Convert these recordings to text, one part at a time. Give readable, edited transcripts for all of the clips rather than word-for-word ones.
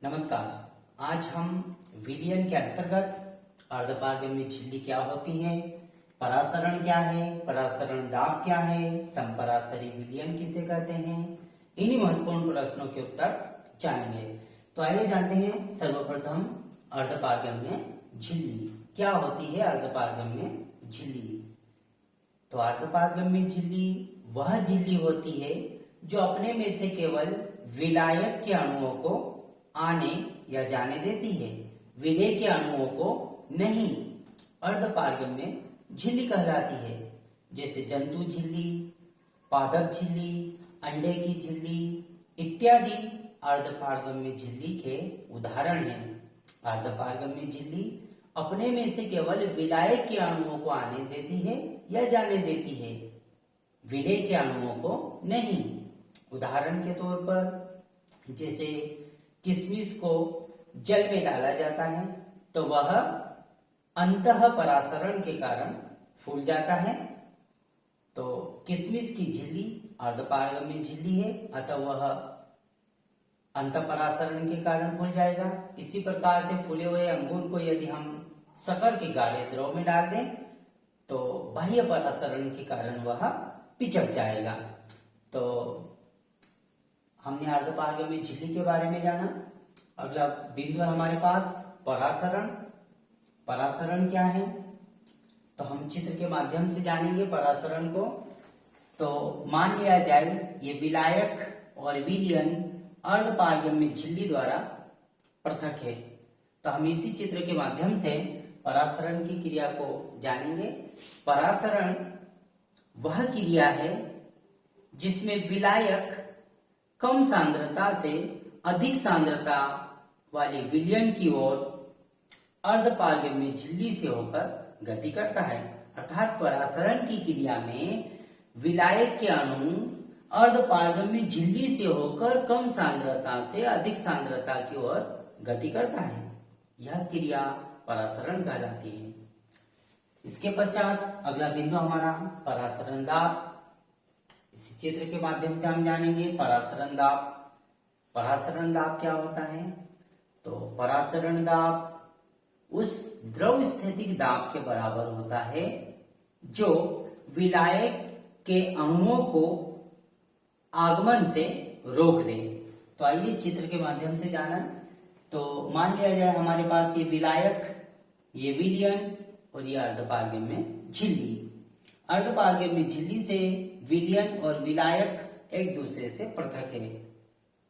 नमस्कार। आज हम विलयन के अंतर्गत अर्धपारगम्य झिल्ली क्या होती है, परासरण क्या है, परासरण दाब क्या है, समपरासरी विलयन किसे कहते हैं, इन्हीं महत्वपूर्ण प्रश्नों के उत्तर जानेंगे। तो आइए जानते हैं सर्वप्रथम अर्धपारगम्य झिल्ली क्या होती है। अर्धपारगम्य झिल्ली तो अर्धपारगम्य झिल्ली वह झिल्ली होती है जो अपने में से केवल विलायक के अणुओं को आने या जाने देती है, विलेय के अणुओं को नहीं। अर्धपारगम्य झिल्ली कहलाती है। जैसे जंतु झिल्ली, पादप झिल्ली, अंडे की झिल्ली इत्यादि अर्धपारगम्य झिल्ली के उदाहरण हैं। अर्धपारगम्य झिल्ली अपने में से केवल विलायक के अणुओं को आने देती है या जाने देती है, विलेय के अणुओं को नहीं। उदाहरण के तौर पर जैसे किशमिश को जल में डाला जाता है तो वह अंतः परासरण के कारण फूल जाता है। तो किशमिश की झिल्ली अर्धपारगम्य झिल्ली है, अतः वह अंतःपरासरण के कारण फूल जाएगा। इसी प्रकार से फूले हुए अंगूर को यदि हम शक्कर के गाढ़े द्रव में डाल दें तो बाह्य परासरण के कारण वह पिचक जाएगा। तो हमने अर्धपारगम्य झिल्ली के बारे में जाना। अगला बिंदु है हमारे पास परासरण। परासरण क्या है तो हम चित्र के माध्यम से जानेंगे परासरण को। तो मान लिया जाए ये विलायक और विलयन अर्धपारगम्य झिल्ली द्वारा पृथक है, तो हम इसी चित्र के माध्यम से परासरण की क्रिया को जानेंगे। परासरण वह क्रिया है जिसमें विलायक कम सांद्रता से अधिक सांद्रता वाले विलयन की ओर अर्धपारगम्य झिल्ली से होकर गति करता है। अर्थात परासरण की क्रिया में विलायक के अणु अर्धपारगम्य झिल्ली से होकर कम सांद्रता से अधिक सांद्रता की ओर गति करता है। यह क्रिया परासरण कहलाती है। इसके पश्चात अगला बिंदु हमारा परासरण दाब। इस चित्र के माध्यम से हम जानेंगे परासरण दाब। परासरण दाब क्या होता है तो परासरण दाब उस द्रव स्थैतिक दाब के बराबर होता है जो विलायक के अणुओं को आगमन से रोक दे। तो आइए चित्र के माध्यम से जाना। तो मान लिया जाए हमारे पास ये विलायक, ये विलयन और ये अर्धपारगम्य झिल्ली। अर्धपारगम्य झिल्ली से विलयन और विलायक एक दूसरे से पृथक है,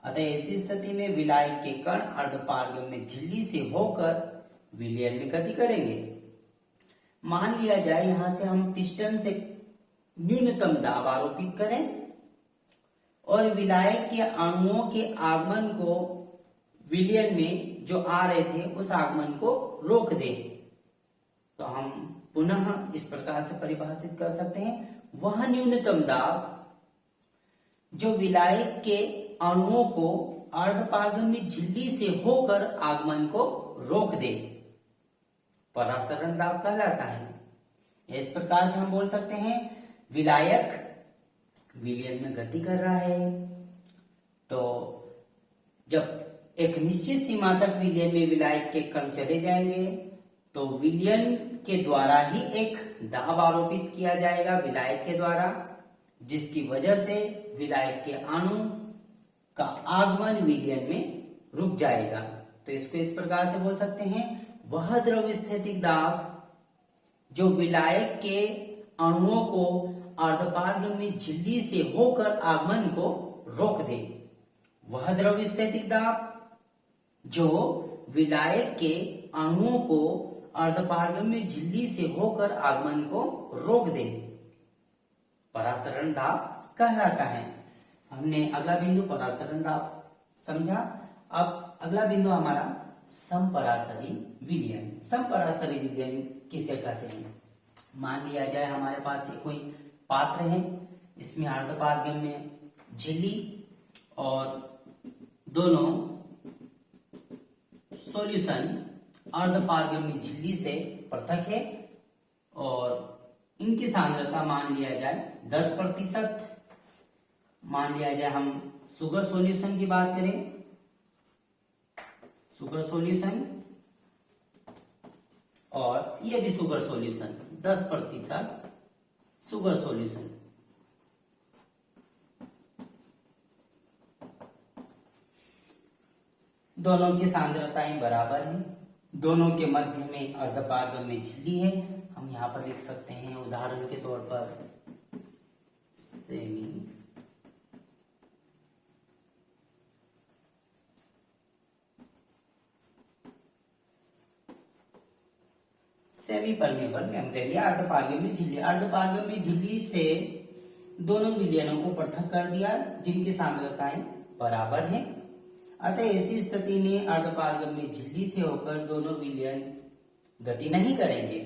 अतः ऐसी स्थिति में विलायक के कण अर्धपारगम्य झिल्ली से होकर विलयन में गति करेंगे। मान लिया जाए यहां से हम पिस्टन से न्यूनतम दाब आरोपित करें और विलायक के अणुओं के आगमन को विलयन में जो आ रहे थे उस आगमन को रोक दे, तो हम पुनः इस प्रकार से परिभाषित कर सकते हैं वह न्यूनतम दाब जो विलायक के अणुओं को अर्धपारगम्य झिल्ली से होकर आगमन को रोक दे, परासरण दाब कहलाता है। इस प्रकार से हम बोल सकते हैं विलायक विलयन में गति कर रहा है, तो जब एक निश्चित सीमा तक विलयन में विलायक के कण चले जाएंगे तो विलयन के द्वारा ही एक दाब आरोपित किया जाएगा विलायक के द्वारा, जिसकी वजह से विलायक के अणु का आगमन विलयन में रुक जाएगा। तो इसको इस प्रकार से बोल सकते हैं वह द्रव स्थैतिक दाब जो विलायक के अणुओं को अर्धपारगम्य झिल्ली से होकर आगमन को रोक दे। वह द्रव स्थैतिक दाब जो विलायक के अणुओं को अर्धपारगम्य झिल्ली से होकर आगमन को रोक दे, परासरण दाब कहलाता है। हमने अगला बिंदु परासरण दाब समझा। अब अगला बिंदु हमारा समपरासरी विलयन। समपरासरी विलयन किसे कहते हैं। मान लिया जाए हमारे पास ये कोई पात्र है, इसमें अर्धपारगम्य झिल्ली और दोनों सॉल्यूशन अर्धपारगम्य झिल्ली से पृथक है और इनकी सांद्रता मान लिया जाए 10%। मान लिया जाए हम शुगर सॉल्यूशन की बात करें सुगर सॉल्यूशन, और ये भी सुगर सॉल्यूशन, 10% सुगर सॉल्यूशन। दोनों की सांद्रताएं बराबर हैं, दोनों के मध्य में अर्धपारगम्य झिल्ली है। हम यहां पर लिख सकते हैं उदाहरण के तौर पर सेमी परमेबल मेम्ब्रेन या अर्धपारगम्य झिल्ली। अर्धपारगम्य झिल्ली से दोनों विलयनों को पृथक कर दिया जिनकी सांद्रताएं बराबर हैं। अतः ऐसी स्थिति में अर्धपारगम्य झिल्ली से होकर दोनों विलयन गति नहीं करेंगे।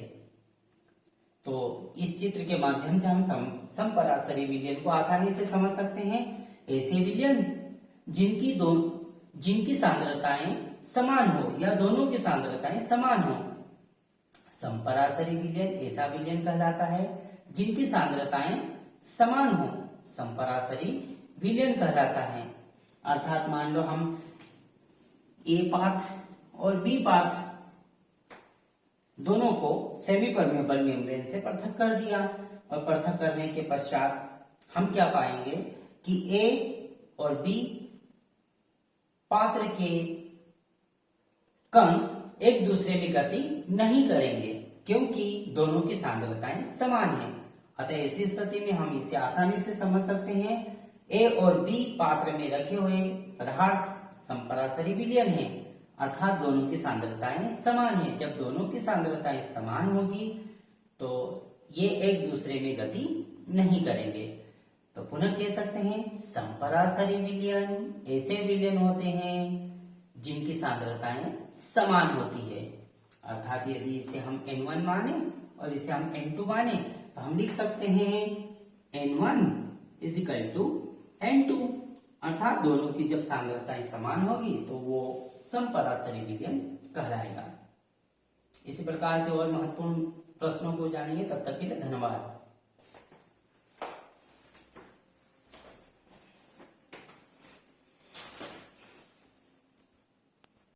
तो इस चित्र के माध्यम से हम समपराशरी विलयन को आसानी से समझ सकते हैं। ऐसे विलयन जिनकी सांद्रताएं समान हो या दोनों की सांद्रताएं समान हो। समपराशरी विलयन ऐसा विलयन कहलाता है जिनकी सांद्रताएं समान हो, समपराशरी विलयन कहलाता है। अर्थात मान लो हम ए पाथ और बी पाथ दोनों को सेमी परमेबल मेम्ब्रेन से पृथक कर दिया, और पृथक करने के पश्चात हम क्या पाएंगे कि ए और बी पात्र के कण एक दूसरे में गति नहीं करेंगे क्योंकि दोनों की सांद्रताएं समान हैं। अतः ऐसी स्थिति में हम इसे आसानी से समझ सकते हैं। ए और बी पात्र में रखे हुए पदार्थ समपराशरी विलयन है, अर्थात दोनों की सांद्रताएं समान है। जब दोनों की सांद्रताएं समान होगी तो ये एक दूसरे में गति नहीं करेंगे। तो पुनः कह सकते हैं समपराशरी विलयन ऐसे विलयन होते हैं जिनकी सांद्रताएं समान होती है। अर्थात यदि इसे हम N1 माने और इसे हम N2 माने तो हम लिख सकते हैं N1 = N2, अर्थात दोनों की जब सांद्रताएं समान होगी तो वो समपराशरी विलयन कहलाएगा। इसी प्रकार से और महत्वपूर्ण प्रश्नों को जानेंगे। तब तक के लिए धन्यवाद।